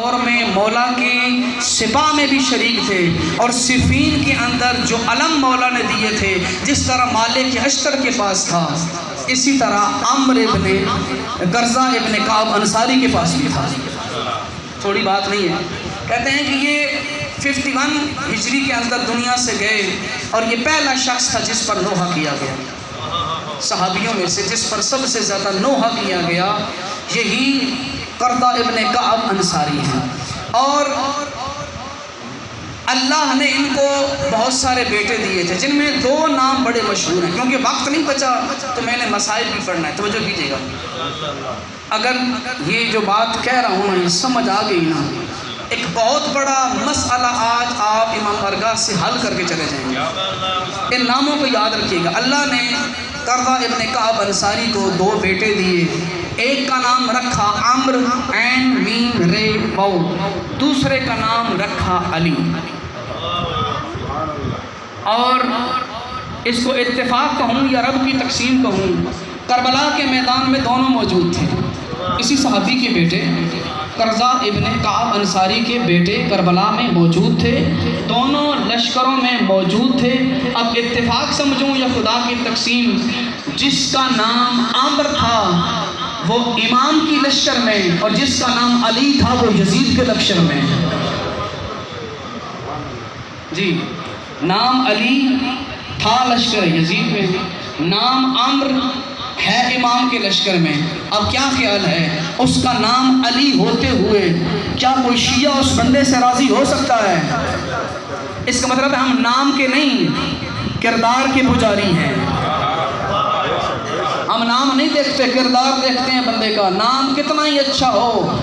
دور میں مولا کی سپاہ میں بھی شریک تھے، اور صفین کے اندر جو علم مولا نے دیے تھے، جس طرح مالک اشتر کے پاس تھا، اسی طرح عمرو ابن قرظہ ابن کعب انصاری کے پاس بھی تھا۔ تھوڑی بات نہیں ہے۔ کہتے ہیں کہ یہ 51 ہجری کے اندر دنیا سے گئے، اور یہ پہلا شخص تھا جس پر نوحہ کیا گیا۔ صحابیوں میں سے جس پر سب سے زیادہ نوحہ کیا گیا یہی قرظہ ابن کعب انصاری ہیں۔ اور اللہ نے ان کو بہت سارے بیٹے دیے تھے، جن میں 2 نام بڑے مشہور ہیں۔ کیونکہ وقت نہیں بچا تو میں نے مسائل بھی پڑھنا ہے، توجہ کیجیے گا۔ اگر یہ جو بات کہہ رہا ہوں یہ سمجھ آ گئی نا، ایک بہت بڑا مسئلہ آج آپ امام بارگاہ سے حل کر کے چلے جائیں گے۔ ان ناموں کو یاد رکھیے گا۔ اللہ نے قرظہ ابن کعب انصاری کو 2 بیٹے دیے۔ ایک کا نام رکھا عمرو عین میم رے واو، دوسرے کا نام رکھا علی۔ اور اس کو اتفاق کہوں یا رب کی تقسیم کہوں، کربلا کے میدان میں دونوں موجود تھے۔ اسی صحابی کے بیٹے قرظہ ابن کعب انصاری کے بیٹے کربلا میں موجود تھے، دونوں لشکروں میں موجود تھے۔ اب اتفاق سمجھوں یا خدا کی تقسیم، جس کا نام عمرو تھا وہ امام کی لشکر میں، اور جس کا نام علی تھا وہ یزید کے لشکر میں۔ جی، نام علی تھا لشکر یزید میں، نام عمرو ہے امام کے لشکر میں۔ اب کیا خیال ہے، اس کا نام علی ہوتے ہوئے کیا کوئی شیعہ اس بندے سے راضی ہو سکتا ہے؟ اس کا مطلب ہے ہم نام کے نہیں کردار کے پجاری ہیں۔ ہم نام نہیں دیکھتے، کردار دیکھتے ہیں بندے کا۔ نام کتنا ہی اچھا ہو،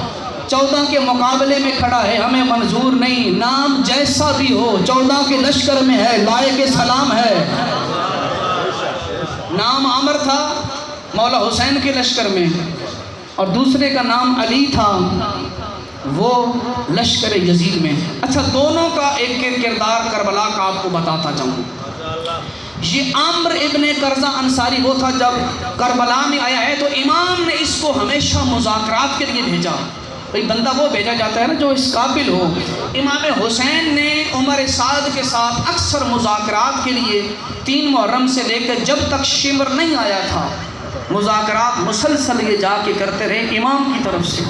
14 کے مقابلے میں کھڑا ہے، ہمیں منظور نہیں۔ نام جیسا بھی ہو، 14 کے لشکر میں ہے، لائق سلام ہے۔ نام عمرو تھا مولا حسین کے لشکر میں، اور دوسرے کا نام علی تھا وہ لشکر یزید میں۔ اچھا، دونوں کا ایک کردار کربلا کا آپ کو بتاتا جاؤں۔ یہ عمرو ابن قرظہ انصاری وہ تھا جب کربلا میں آیا ہے تو امام نے اس کو ہمیشہ مذاکرات کے لیے بھیجا۔ بھئی بندہ وہ بھیجا جاتا ہے نا جو اس قابل ہو۔ امام حسین نے عمر سعد کے ساتھ اکثر مذاکرات کے لیے 3 محرم سے لے کر جب تک شمر نہیں آیا تھا، مذاکرات مسلسل یہ جا کے کرتے رہے امام کی طرف سے۔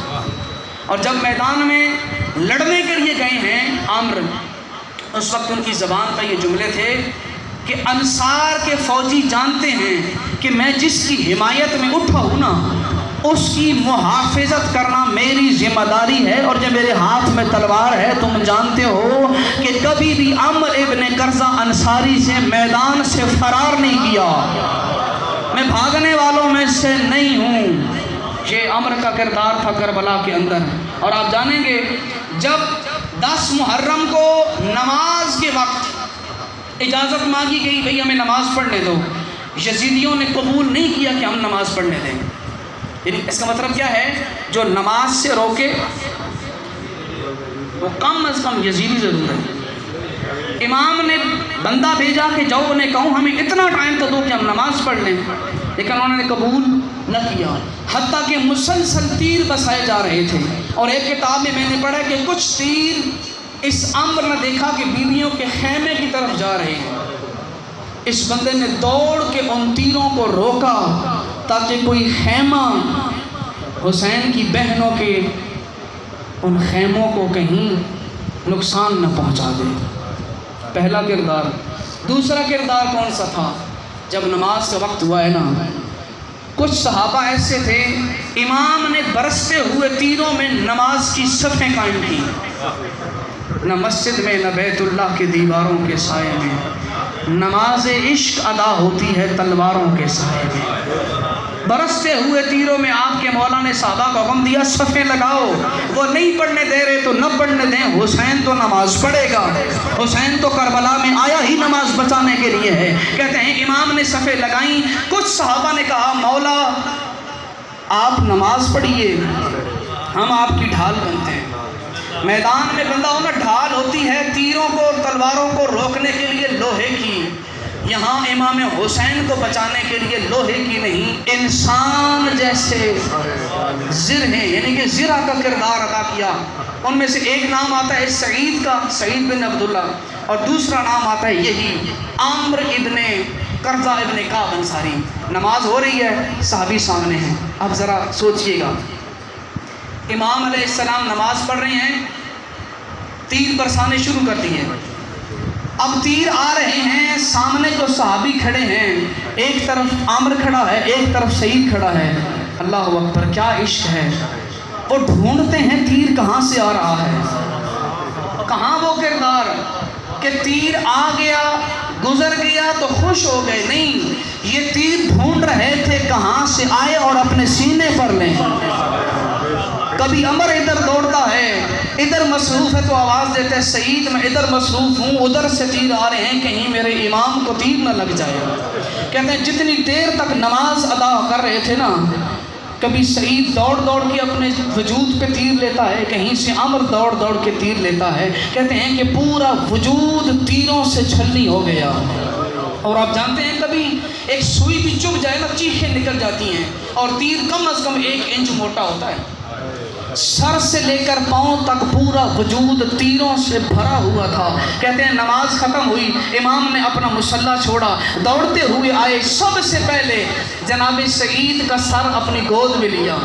اور جب میدان میں لڑنے کے لیے گئے ہیں عمرو، اس وقت ان کی زبان پر یہ جملے تھے کہ انصار کے فوجی جانتے ہیں کہ میں جس کی حمایت میں اٹھا ہوں نا، اس کی محافظت کرنا میری ذمہ داری ہے، اور جب میرے ہاتھ میں تلوار ہے تم جانتے ہو کہ کبھی بھی عمرو ابن قرظہ انصاری سے میدان سے فرار نہیں کیا، میں بھاگنے والوں میں سے نہیں ہوں۔ یہ عمرو کا کردار تھا کربلا کے اندر۔ اور آپ جانیں گے جب 10 محرم کو نماز کے وقت اجازت مانگی گئی، بھئی ہمیں نماز پڑھنے دو، یزیدیوں نے قبول نہیں کیا کہ ہم نماز پڑھنے دیں۔ یعنی اس کا مطلب کیا ہے، جو نماز سے روکے وہ کم از کم یزیدی ضرور ہے۔ امام نے بندہ بھیجا کہ جاؤ انہیں کہوں ہمیں اتنا ٹائم تو دو کہ ہم نماز پڑھ لیں، لیکن انہوں نے قبول نہ کیا، حتیٰ کہ مسلسل تیر بسائے جا رہے تھے۔ اور ایک کتاب میں نے پڑھا کہ کچھ تیر اس عمرو نے دیکھا کہ بیویوں کے خیمے کی طرف جا رہے ہیں، اس بندے نے دوڑ کے ان تیروں کو روکا تاکہ کوئی خیمہ حسین کی بہنوں کے ان خیموں کو کہیں نقصان نہ پہنچا دے۔ پہلا کردار۔ دوسرا کردار کون سا تھا؟ جب نماز کا وقت ہوا ہے نا، کچھ صحابہ ایسے تھے امام نے برستے ہوئے تیروں میں نماز کی صفیں قائم کی، نہ مسجد میں نہ بیت اللہ کے دیواروں کے سائے میں، نماز عشق ادا ہوتی ہے تلواروں کے سائے میں۔ برستے ہوئے تیروں میں آپ کے مولا نے صحابہ کو حکم دیا صفیں لگاؤ، وہ نہیں پڑھنے دے رہے تو نہ پڑھنے دیں، حسین تو نماز پڑھے گا، حسین تو کربلا میں آیا ہی نماز بچانے کے لیے ہے۔ کہتے ہیں امام نے صفیں لگائیں، کچھ صحابہ نے کہا مولا آپ نماز پڑھیے، ہم آپ کی ڈھال بنتے ہیں۔ میدان میں بندہ ہونا ڈھال ہوتی ہے تیروں کو اور تلواروں کو روکنے کے لیے لوہے کی، یہاں امام حسین کو بچانے کے لیے لوہے کی نہیں، انسان جیسے زر ہیں، یعنی کہ زرہ کا کردار ادا کیا۔ ان میں سے ایک نام آتا ہے سعید کا، سعید بن عبداللہ، اور دوسرا نام آتا ہے یہی عامر ابن قرظہ ابن کعب انصاری۔ نماز ہو رہی ہے، صحابی سامنے ہیں، اب ذرا سوچئے گا، امام علیہ السلام نماز پڑھ رہے ہیں، تیر برسانے شروع کر دیے، اب تیر آ رہے ہیں، سامنے جو صحابی کھڑے ہیں، ایک طرف عامر کھڑا ہے، ایک طرف سعید کھڑا ہے، اللہ اکبر، کیا عشق ہے! وہ ڈھونڈتے ہیں تیر کہاں سے آ رہا ہے، کہاں وہ کردار کہ تیر آ گیا گزر گیا تو خوش ہو گئے، نہیں، یہ تیر ڈھونڈ رہے تھے کہاں سے آئے اور اپنے سینے پر لیں۔ کبھی عمر ادھر دوڑتا ہے، ادھر مصروف ہے تو آواز دیتے ہیں سعید میں ادھر مصروف ہوں، ادھر سے تیر آ رہے ہیں، کہیں میرے امام کو تیر نہ لگ جائے۔ کہتے ہیں جتنی دیر تک نماز ادا کر رہے تھے نا، کبھی سعید دوڑ دوڑ کے اپنے وجود پہ تیر لیتا ہے، کہیں سے عمر دوڑ دوڑ کے تیر لیتا ہے، کہتے ہیں کہ پورا وجود تیروں سے چھلنی ہو گیا۔ اور آپ جانتے ہیں کبھی ایک سوئی بھی چبھ جائے نا، چیخیں نکل جاتی ہیں، اور تیر کم از کم 1 انچ موٹا ہوتا ہے۔ سر سے لے کر پاؤں تک پورا وجود تیروں سے بھرا ہوا تھا۔ کہتے ہیں نماز ختم ہوئی، امام نے اپنا مصلی چھوڑا، دوڑتے ہوئے آئے، سب سے پہلے جناب سعید کا سر اپنی گود میں لیا،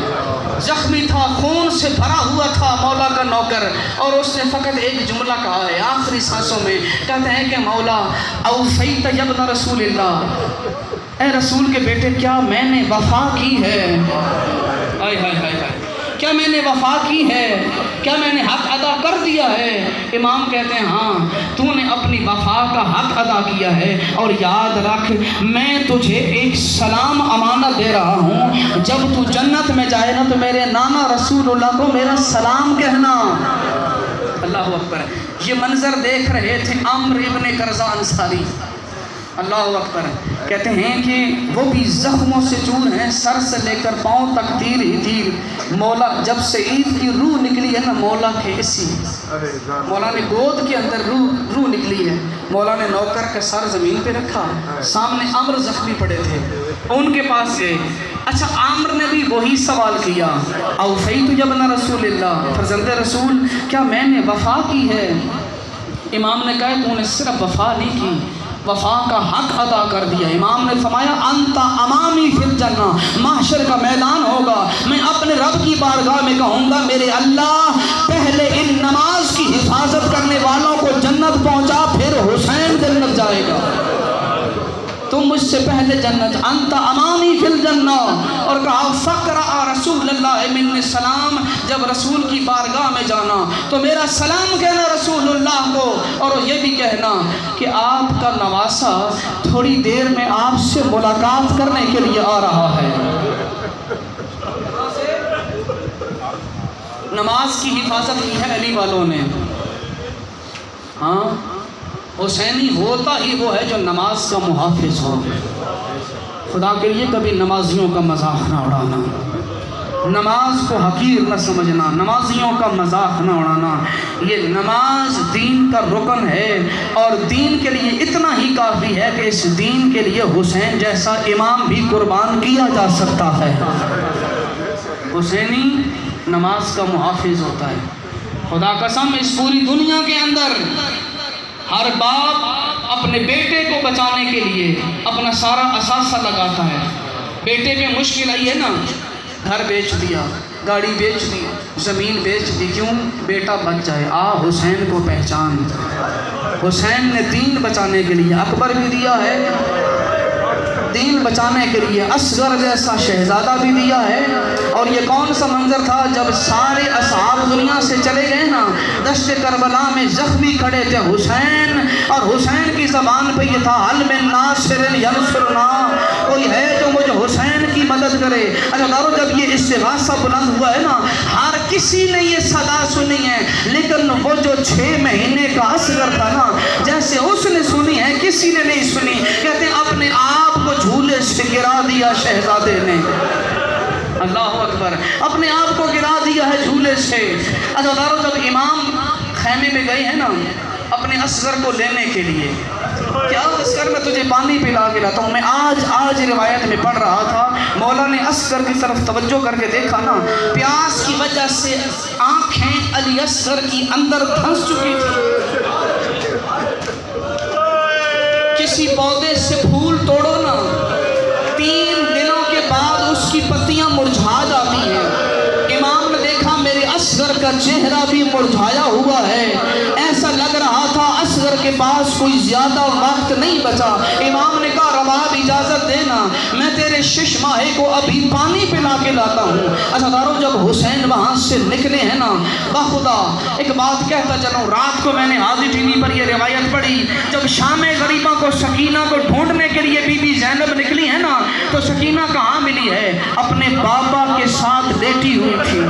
زخمی تھا، خون سے بھرا ہوا تھا، مولا کا نوکر، اور اس نے فقط ایک جملہ کہا ہے آخری سانسوں میں، کہتے ہیں کہ مولا اوفیت یا ابن رسول اللہ، اے رسول کے بیٹے کیا میں نے وفا کی ہے؟ ہائے ہائے ہائے ہائے، کیا میں نے وفا کی ہے؟ کیا میں نے حق ادا کر دیا ہے؟ امام کہتے ہیں ہاں، تو نے اپنی وفا کا حق ادا کیا ہے، اور یاد رکھ میں تجھے ایک سلام امانت دے رہا ہوں، جب تو جنت میں جائے نا تو میرے نانا رسول اللہ کو میرا سلام کہنا۔ اللہ اکبر، یہ منظر دیکھ رہے تھے عامر ابن قرظہ انصاری، اللہ اکبر، کہتے ہیں کہ وہ بھی زخموں سے چور ہیں، سر سے لے کر پاؤں تک تیر ہی تیر۔ مولا جب سعید کی روح نکلی ہے نا، مولا کے اسی مولا نے گود کے اندر روح نکلی ہے، مولا نے نوکر کا سر زمین پہ رکھا، سامنے عمر زخمی پڑے تھے، ان کے پاس گئے۔ اچھا عامر نے بھی وہی سوال کیا، اوفیت یا ابن رسول اللہ، فرزند رسول کیا میں نے وفا کی ہے؟ امام نے کہا تو نے صرف وفا نہیں کی، وفا کا حق ادا کر دیا۔ امام نے فرمایا انت امامی فی الجنہ، محشر کا میدان ہوگا، میں اپنے رب کی بارگاہ میں کہوں گا میرے اللہ پہلے ان نماز کی حفاظت کرنے والوں کو جنت پہنچا، پھر حسین جنت جائے گا، تم مجھ سے پہلے جنت، انت امامی فی الجنہ۔ اور کہا فقرأ رسول اللہ من السلام، جب رسول کی بارگاہ میں جانا تو میرا سلام کہنا رسول اللہ کو، اور یہ بھی کہنا کہ آپ کا نواسا تھوڑی دیر میں آپ سے ملاقات کرنے کے لیے آ رہا ہے۔ نماز کی حفاظت کی ہے علی والوں نے، ہاں، حسینی ہوتا ہی وہ ہے جو نماز کا محافظ ہو۔ خدا کے لیے کبھی نمازیوں کا مذاق نہ اڑانا، نماز کو حقیر نہ سمجھنا، نمازیوں کا مذاق نہ اڑانا۔ یہ نماز دین کا رکن ہے، اور دین کے لیے اتنا ہی کافی ہے کہ اس دین کے لیے حسین جیسا امام بھی قربان کیا جا سکتا ہے۔ حسینی نماز کا محافظ ہوتا ہے۔ خدا قسم اس پوری دنیا کے اندر ہر باپ اپنے بیٹے کو بچانے کے لیے اپنا سارا اثاثہ لگاتا ہے۔ بیٹے پہ مشکل آئی ہے نا، گھر بیچ دیا، گاڑی بیچ دی، زمین بیچ دی، کیوں؟ بیٹا بچ جائے۔ حسین کو پہچان، حسین نے دین بچانے کے لیے اکبر بھی دیا ہے، دین بچانے کے لیے اصغر جیسا شہزادہ بھی دیا ہے۔ اور یہ کون سا منظر تھا جب سارے اصحاب دنیا سے چلے گئے نا، دشت کربلا میں زخمی کھڑے تھے حسین، اور حسین کی زبان پہ یہ تھا حل من ناصر ینصرنا، کوئی ہے جو مجھے حسین کی مدد کرے۔ اچھا جب یہ استغاثہ بلند ہوا ہے نا، ہر کسی نے یہ صدا سنی ہے، لیکن وہ جو 6 مہینے کا اصغر تھا نا، جیسے اس نے سنی ہے کسی نے نہیں سنی۔ کہتے ہیں اپنے آپ کو جھولے سے گرا دیا شہزادے نے، اللہ اکبر، اپنے آپ کو گرا دیا ہے جھولے سے۔ اچھا جب امام خیمے میں گئے ہیں نا اپنے اصغر کو لینے کے لیے، کیا اصغر میں تجھے پانی پلا کے لاتا ہوں. میں آج روایت میں پڑھ رہا تھا, مولا نے اصغر کی طرف توجہ کر کے دیکھا نا, پیاس کی وجہ سے آنکھیں علی اصغر کی اندر دھنس چکی تھی. کسی پودے سے پھول توڑو نا, 3 دنوں کے بعد اس کی پتیاں مرجھا جاتی ہیں. امام نے دیکھا میرے اصغر کا چہرہ بھی مرجھایا ہوا ہے. ایسا لگ رہا تھا اصغر کے پاس کوئی زیادہ وقت نہیں بچا. امام نے کہا رباب اجازت دینا, میں تیرے 6 ماہے کو ابھی پانی پلا کے لاتا ہوں. اچھا دارو, جب حسین وہاں سے نکلے ہیں نا, بخدا ایک بات کہتا چلوں, رات کو میں نے حاضر ٹی وی پر یہ روایت پڑھی, جب شام غریبہ کو سکینہ کو ڈھونڈنے کے لیے بی بی زینب نکلی ہے نا, تو سکینہ کہاں ملی ہے؟ اپنے بابا کے ساتھ لیٹی ہوئی تھی.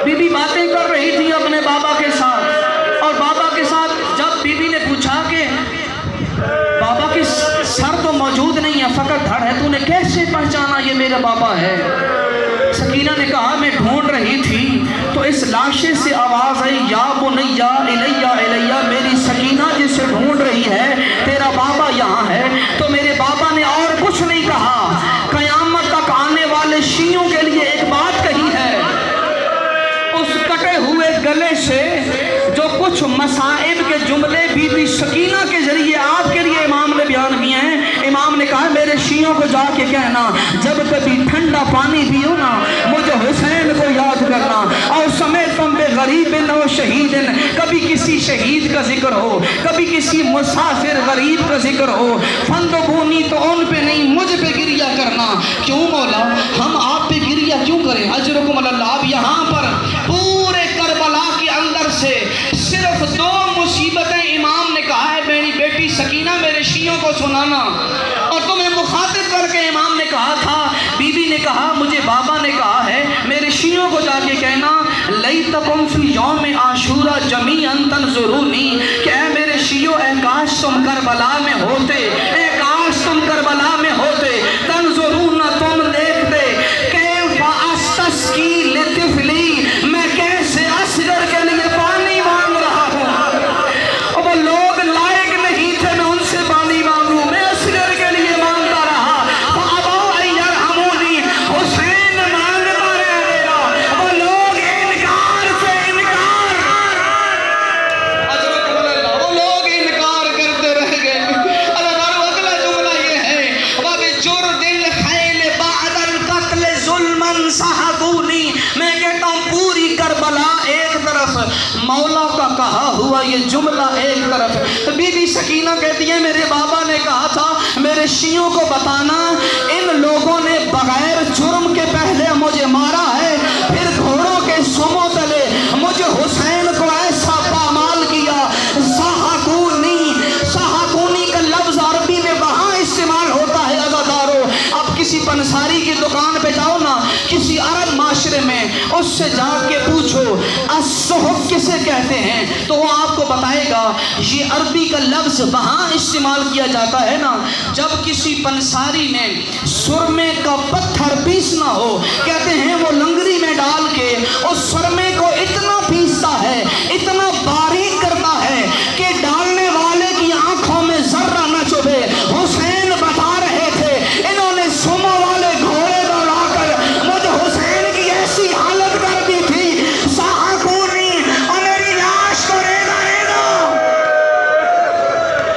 بی بی باتیں کر رہی تھی اپنے بابا کے ساتھ, اور بابا کے ساتھ جب بی بی نے پوچھا کہ بابا کی سر تو موجود نہیں ہے, فقط دھڑ ہے, تو نے کیسے پہچانا یہ میرا بابا ہے؟ سکینہ نے کہا میں ڈھونڈ رہی تھی تو اس لاشے سے آواز آئی, یا بنیا الیہ الیہ, میری سکینہ جسے ڈھونڈ رہی ہے تیرا بابا یہاں ہے. تو میرے بابا نے اور کچھ نہیں کہا, قیامت تک آنے والے شیعوں کے لیے ایک بات کہی ہے. اس کٹے ہوئے گلے سے جو کچھ مصائب کے جملے بی بی سکینہ کے ذریعے آپ کے لیے امام نے بیان کیے ہیں, امام نے کہا میرے شیعوں کو جا کے کہنا جب کبھی ٹھنڈا پانی پیو نا, مجھے حسین کو یاد کرنا. اور سمیتم بے غریب و شہید, کبھی کسی شہید کا ذکر ہو, کبھی کسی مسافر غریب کا ذکر ہو, فند بونی تو ان پہ نہیں مجھ پہ گریہ کرنا. کیوں مولا, ہم آپ پہ گریہ کیوں کریں؟ اجرکم اللہ. اب یہاں پر پورے کربلا کے اندر سے صرف 2 مصیبتیں امام نے کہا ہے میری بیٹی سکینہ میرے شیعوں کو سنانا, اور تمہیں مخاطب کر کے امام نے کہا تھا, بی بی نے کہا مجھے بابا نے کہا ہے میرے شیعوں کو جا کے کہنا لیتکم فی یوم عاشورا جمیعا تنظرونی, کہ اے میرے شیعوں اے کاش تم کربلا میں ہوتے, اے کاش تم کربلا میں ہوتے, تنظرون تم دیکھتے, کیف استسقی لطفلی, میں کیسے اصغر کے لیے پانی مانگ رہا ہوں. اور وہ لوگ لائق نہیں تھے میں ان سے پانی مانگوں, میں اصغر کے لیے مانگتا رہا. فابوا ان یرحمونی, حسین مانگتا رہے گا. وہ لوگ انکار سے انکار, وہ لوگ انکار کرتے رہ گئے. اگلا جملہ یہ ہے, وَبِجُرْدِ الْخَيْلِ بَعْدَ الْقَتْلِ ظُلْمًا سَحَقُونِی, میں کہتا ہوں پوری کربلا ایک طرف, مولا کا کہا ہوا یہ جملہ ایک طرف. بی بی سکینہ کہتی ہے میرے بابا نے کہا تھا میرے شیعوں کو بتانا ان لوگوں نے بغیر جرم کے پہلے مجھے مارا ہے, پھر گھوڑوں کے سموں تلے مجھے حسین کو ایسا پامال کیا. سحقونی, سحقونی کا لفظ عربی میں وہاں استعمال ہوتا ہے عزادارو. اب کسی پنساری کی دکان پہ جاؤ نا, کسی عرب معاشرے میں, اس سے جا کے پوچھو السحق کسے کہتے ہیں, تو وہ آپ کو بتائے گا یہ عربی کا لفظ وہاں استعمال کیا جاتا ہے نا جب کسی پنساری نے سرمے کا پتھر پیسنا ہو, کہتے ہیں وہ لنگری میں ڈال کے اس سرمے کو اتنا پیستا ہے, اتنا باریک کرتا ہے کہ ڈالنے والے کی آنکھوں میں ذرہ نہ چبھے. حسین بتا رہے تھے انہوں نے سمو والے گھوڑے دوڑا کر مجھے حسین کی ایسی حالت کر دی تھی, سحقونی, اور میری لاش کو ریزہ ریزہ,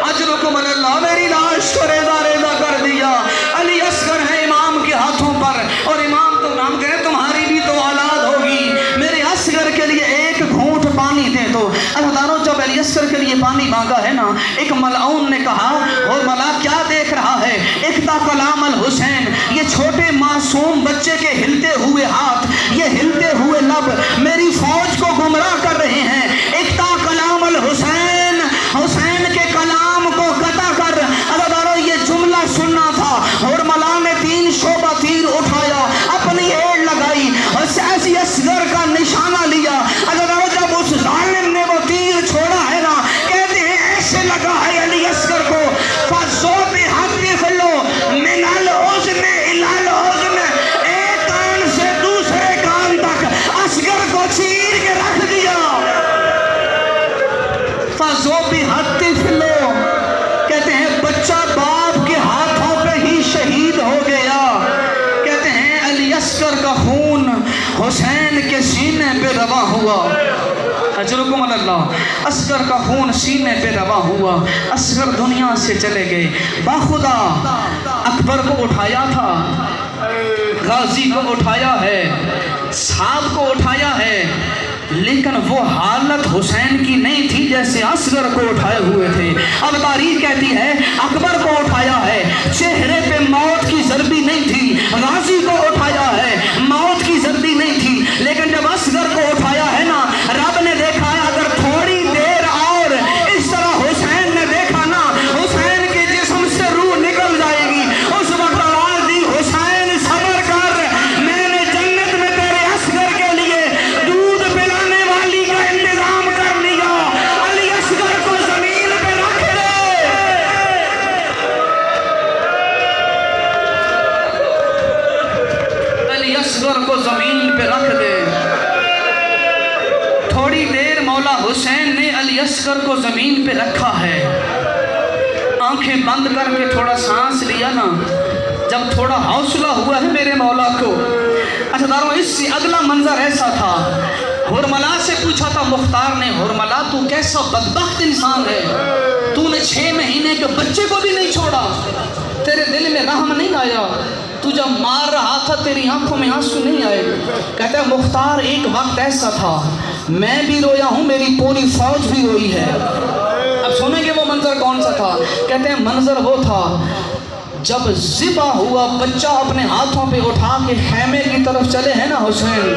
اجرکم اللہ, میری لاش کو ریزہ ریزہ کر دیا. علی اصغر ہے امام کے ہاتھوں پر, اور امام تو نام کہے تمہاری بھی تو اولاد ہوگی, میرے اصغر کے لیے ایک گھونٹ پانی دے دو. اللہ جب علی اصغر کے لیے پانی مانگا ہے نا, ایک ملعون نے کہا اور ملا کیا دیکھ رہا ہے, اقتا کلام الحسین, یہ چھوٹے معصوم بچے کے ہلتے ہوئے ہاتھ, یہ ہلتے ہوئے لب میری فوج کو گمراہ کر رہے ہیں. اقتا کلام الحسین, حسین کے کلام کو قطع کر. اللہ یہ جملہ سننا تھا, اور ملا نے 3 شعبہ تیر اٹھایا, اپنی ایڑ لگائی, اور ایسی اصغر کا نشانہ لیا. اللہ جب اس ظالم نے وہ تیر چھوڑا ہے نا, کہتے ہیں ایسے لگا ہے علی اصغر کو, فَذُوبِ حَقِّ فِلُو مِنَ الْعُزْنِ إِلَى الْعُزْنِ, ایک کان سے دوسرے کان تک اصغر کو چیر کے رکھ حسین کے سینے پہ رواں ہوا، اجرکم اللہ، اصغر کا خون سینے پہ رواں ہوا، اصغر دنیا سے چلے گئے۔ باخدا اکبر کو اٹھایا تھا، غازی کو اٹھایا ہے، صحاب کو اٹھایا ہے، لیکن وہ حالت حسین کی نہیں تھی جیسے اصغر کو اٹھائے ہوئے تھے۔ اب تاریخ کہتی ہے اکبر کو اٹھایا ہے، چہرے پہ موت کی زردی نہیں تھی، غازی کو اٹھایا ہے، موت کی زردی نہیں تھی، لیکن جب اصغر کو اٹھایا ہے نا، رب نے دیکھا ہے اگر تھوڑی دیر اور اس طرح حسین نے دیکھا نا، حسین کے جسم سے روح نکل جائے گی۔ اس وقت آواز دی حسین صبر کر، میں نے جنت میں تیرے اصغر کے لیے دودھ پلانے والی کا انتظام کر لیا، علی اصغر کو زمین پہ رکھ دے۔ علی اصغر کو زمین پہ رکھ دے۔ تھوڑی دیر مولا حسین نے علی اصغر کو زمین پہ رکھا ہے، آنکھیں بند کر کے تھوڑا سانس لیا نا، جب تھوڑا حوصلہ ہوا ہے میرے مولا کو۔ اچھا دارو، اس سے اگلا منظر ایسا تھا، حرملا سے پوچھا تھا مختار نے، حرملا تو کیسا بدبخت انسان ہے، تو نے 6 مہینے کے بچے کو بھی نہیں چھوڑا، تیرے دل میں رحم نہیں آیا، تو جب مار رہا تھا تیری آنکھوں میں آنسو نہیں آئے؟ کہتا ہے مختار ایک وقت ایسا تھا، میں بھی رویا ہوں، میری پوری فوج بھی روئی ہے۔ اب سنیں گے وہ منظر کون سا تھا؟ کہتے ہیں منظر وہ تھا جب ذبح ہوا بچہ اپنے ہاتھوں پہ اٹھا کے خیمے کی طرف چلے ہیں نا حسین،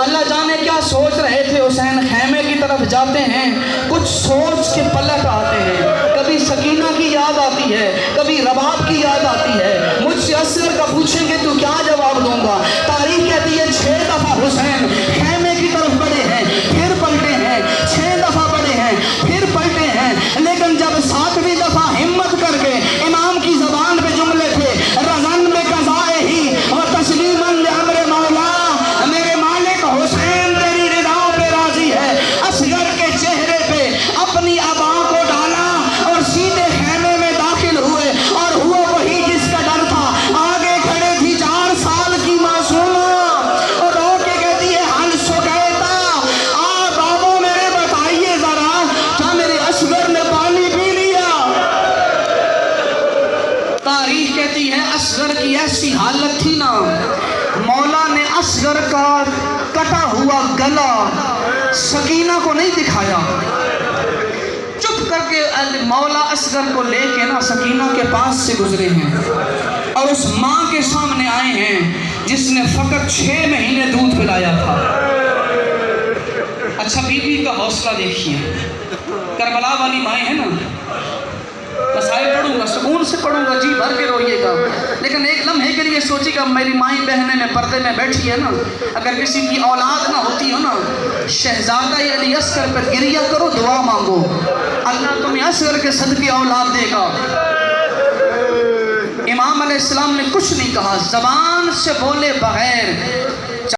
اللہ جانے کیا سوچ رہے تھے حسین، خیمے کی طرف جاتے ہیں کچھ سوچ کے پلٹ آتے ہیں، کبھی سکینہ کی یاد آتی ہے، کبھی رباب کی یاد آتی ہے۔ مجھ سے اصغر کا پوچھیں گے تو کیا جواب دوں گا؟ تاریخ کہتی ہے 6 دفعہ حسین خیمے کی طرف بڑھے ہیں، پھر پلٹے ہیں، 6 دفعہ بڑھے ہیں، پھر پلٹے ہیں، لیکن جب 7ویں دفعہ ہمت کر کے امام کی زبان پہ جملے تھے، رضن میں قضائے ہی و تسلیماً لامر مولا، میرے مالک حسین تیری رضا پہ راضی ہے، اصغر کے چہرے پہ اپنی ابا کو ڈالا اور سیدھے خیمے میں داخل ہوئے، اور ہوا وہی جس کا ڈر تھا۔ آگے کھڑے تھی 4 سال کی معصومہ، اور رو کے کہتی ہے حل سکیتا، آپ بابو میرے بتائیے ذرا کیا میرے اصغر نے پانی پی لیا؟ تاریخ کہتی ہے اصغر کی ایسی حالت تھی نا، مولا نے اصغر کا کٹا ہوا گلا سکینہ کو نہیں دکھایا، چپ کر کے مولا اصغر کو لے کے نا سکینہ کے پاس سے گزرے ہیں، اور اس ماں کے سامنے آئے ہیں جس نے فقط 6 مہینے دودھ پلایا تھا۔ اچھا بی بی کا حوصلہ دیکھیے، کربلا والی مائیں ہیں نا، مسائل پڑھوں گا، سکون سے پڑھوں گا، جی بھر کے روئیے گا، لیکن ایک لمحے کے لیے سوچیے گا میری مائیں بہنیں میں پردے میں بیٹھی ہے نا، اگر کسی کی اولاد نہ ہوتی ہو نا، شہزادہ علی اصغر پر گریہ کرو، دعا مانگو، اللہ تمہیں اصغر کے صدقے اولاد دے گا۔ امام علیہ السلام نے کچھ نہیں کہا، زبان سے بولے بغیر